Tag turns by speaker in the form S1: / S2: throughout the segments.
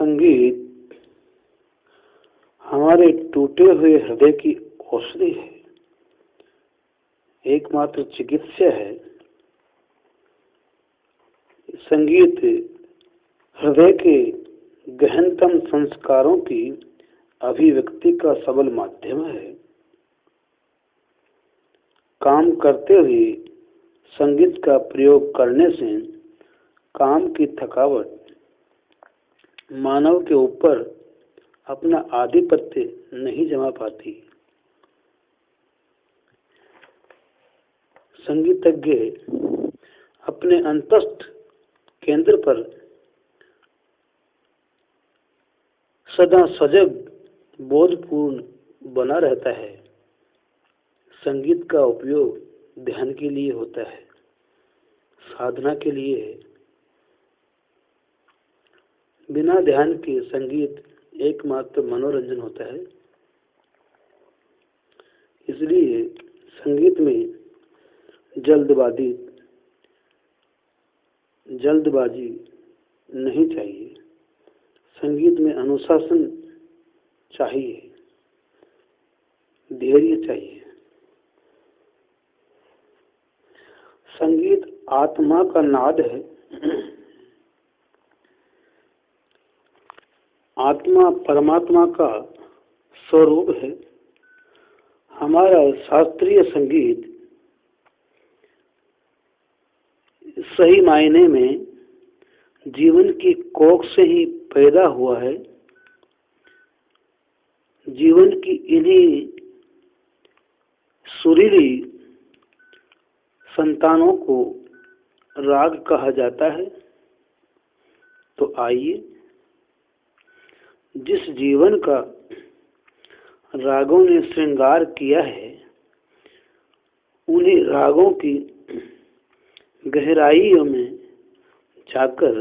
S1: संगीत हमारे टूटे हुए हृदय की औषधि है, एकमात्र चिकित्सा है। संगीत हृदय के गहनतम संस्कारों की अभिव्यक्ति का सबल माध्यम है। काम करते हुए संगीत का प्रयोग करने से काम की थकावट मानव के ऊपर अपना आधिपत्य नहीं जमा पाती। संगीतज्ञ अपने अंतस्थ केंद्र पर सदा सजग बोधपूर्ण बना रहता है। संगीत का उपयोग ध्यान के लिए होता है, साधना के लिए है। बिना ध्यान के संगीत एकमात्र मनोरंजन होता है। इसलिए संगीत में जल्दबाजी नहीं चाहिए। संगीत में अनुशासन चाहिए, धैर्य चाहिए। संगीत आत्मा का नाद है। आत्मा परमात्मा का स्वरूप है। हमारा शास्त्रीय संगीत सही मायने में जीवन की कोख से ही पैदा हुआ है। जीवन की इन्हीं सुरीली संतानों को राग कहा जाता है। तो आइए, जिस जीवन का रागों ने श्रृंगार किया है, उन्हीं रागों की गहराइयों में जाकर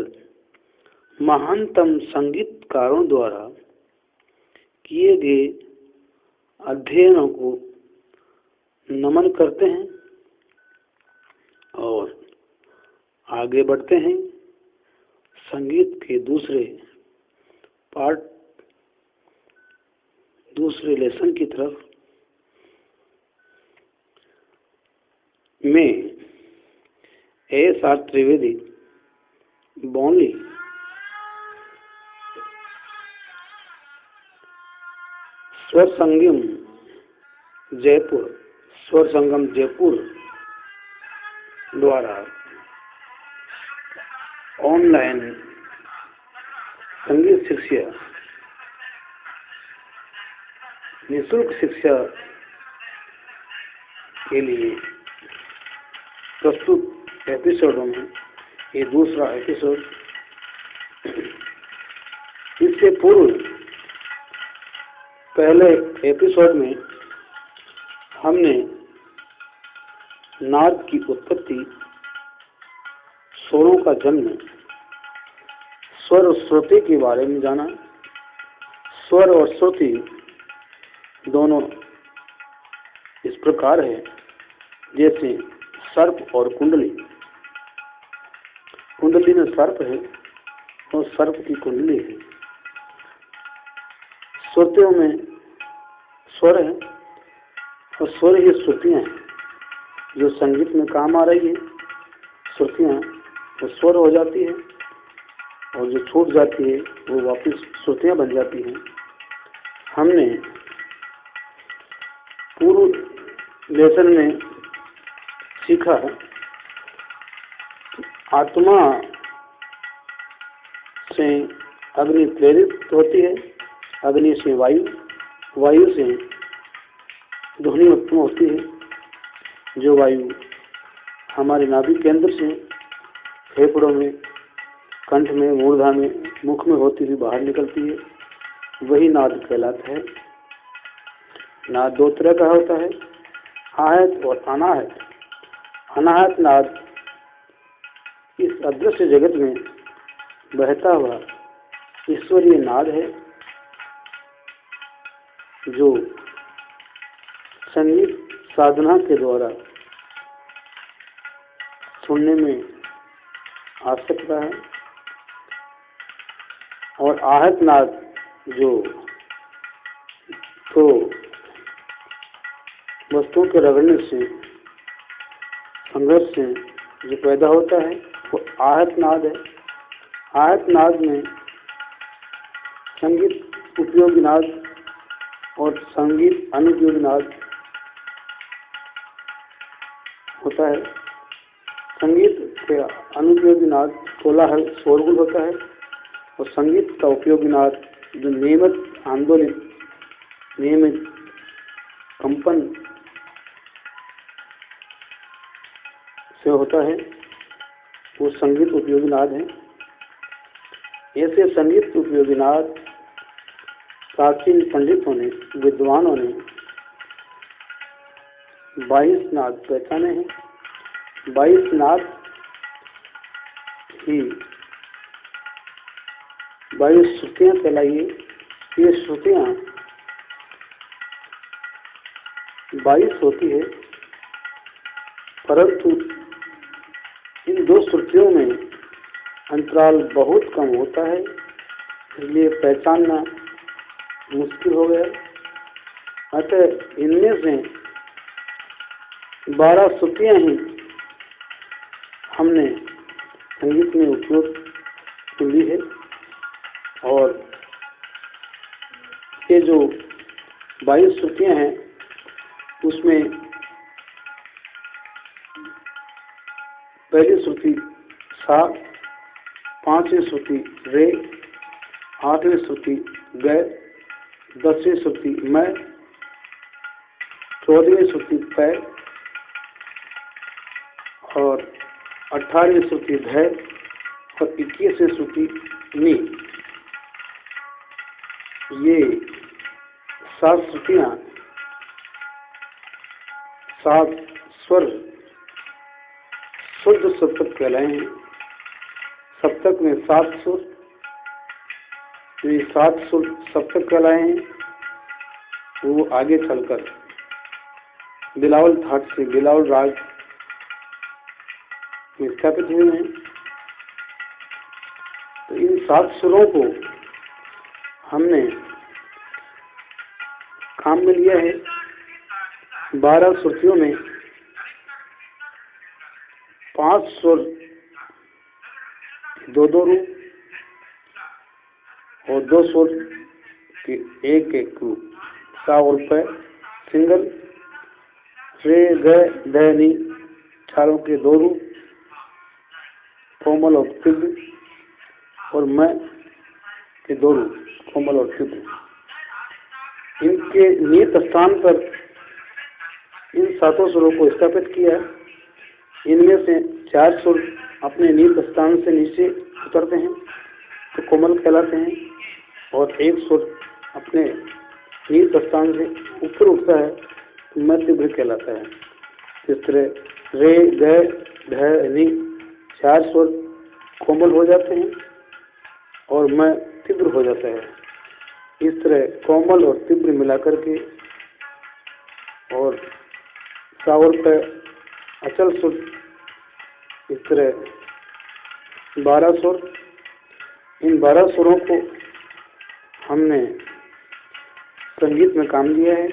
S1: महानतम संगीतकारों द्वारा किए गए अध्ययनों को नमन करते हैं और आगे बढ़ते हैं संगीत के दूसरे लेसन की तरफ। मैं एस.आर. त्रिवेदी, बॉन्ली, स्वर संगम जयपुर द्वारा ऑनलाइन संगीत शिक्षा, निःशुल्क शिक्षा के लिए प्रस्तुत एपिसोडों में ये दूसरा एपिसोड। इससे पूर्व पहले एपिसोड में हमने नाद की उत्पत्ति, स्वरों का जन्म, स्वर और श्रुति के बारे में जाना। स्वर और श्रुति दोनों इस प्रकार है जैसे सर्प और कुंडली। कुंडली में सर्प है और सर्प की कुंडली है। श्रुतियों में स्वर है और स्वर ही श्रुतियां हैं जो संगीत में काम आ रही है। श्रुतियां वो स्वर हो जाती है और जो छूट जाती है वो वापस श्रुतियां बन जाती हैं। हमने पूर्व लेसन में सीखा आत्मा से अग्नि प्रेरित होती है, अग्नि से वायु, वायु से ध्वनि उत्पन्न होती है। जो वायु हमारे नाभि केंद्र से फेफड़ों में, कंठ में, मूर्धा में, मुख में होती हुई बाहर निकलती है, वही नाद कहलाता है। नाद दो तरह का होता है, आहत और अनाहत। अनाहत नाद इस अदृश्य जगत में बहता हुआ ईश्वरीय नाद है जो संगीत साधना के द्वारा सुनने में आ सकता है। और आहत नाद जो तो वस्तुओं के रगड़ने से, संघर्ष से जो पैदा होता है वो आहत नाद है। आहत नाद में संगीत उपयोगी नाद और संगीत अनुपयोगी नाद होता है। संगीत के अनुपयोगी नाद कोलाहल शोरगुल होता है और संगीत का उपयोगी नाद जो नियमित आंदोलित, नियमित कंपन से होता है, वो संगीत उपयोगी नाद है। ऐसे संगीत उपयोगी नाद प्राचीन पंडितों ने, विद्वानों ने 22 नाद पहचाने हैं। 22 नाद ही 22 श्रुतियां कहलाइए। ये श्रुतियां 22 होती है, परंतु इन दो श्रुतियों में अंतराल बहुत कम होता है, इसलिए पहचानना मुश्किल हो गया। अतः इनमें से 12 श्रुतियां ही हमने संगीत में उपयोग ली है और ये जो 22 श्रुतियां हैं उसमें पहली श्रुति सा, 5वीं श्रुति रे, 8वीं श्रुति ग, 10वीं श्रुति मैं, 14वीं श्रुति पै और 18वीं श्रुति धै और 21वीं श्रुति नी। ये 7 श्रुतियां, 7 स्वर शुद्ध सप्तक कहलाए हैं। सप्तक में 7 सुर, ये 7 सुर सप्तक कहलाए हैं। वो आगे चलकर बिलावल थाट से बिलावल राग में स्थापित हुए हैं। तो इन 7 सुरों को हमने काम में लिया है। 12 श्रुतियों में 5 सुर 2-2 रूप और 2 सुर के 1-1 रूप, सा और पै सिंगल, रे ग ध नी चारों के 2 रूप, कोमल और तीव्र, और मैं के 2 रूप, कोमल और तीव्र। इनके नियत स्थान पर इन 7 सुरों को स्थापित किया। इनमें से 4 सुर अपने नील स्थान से नीचे उतरते हैं तो कोमल कहलाते हैं और 1 सुर अपने नील स्थान से ऊपर उठता है तो मध्य कहलाता है। इस तरह रे ग ध नी 4 सुर कोमल हो जाते हैं और मैं तीव्र हो जाता है। इस तरह कोमल और तीव्र मिलाकर के और सावर पे अचल सुर, इस तरह 12 सुर। इन 12 सुरों को हमने संगीत में काम लिया है।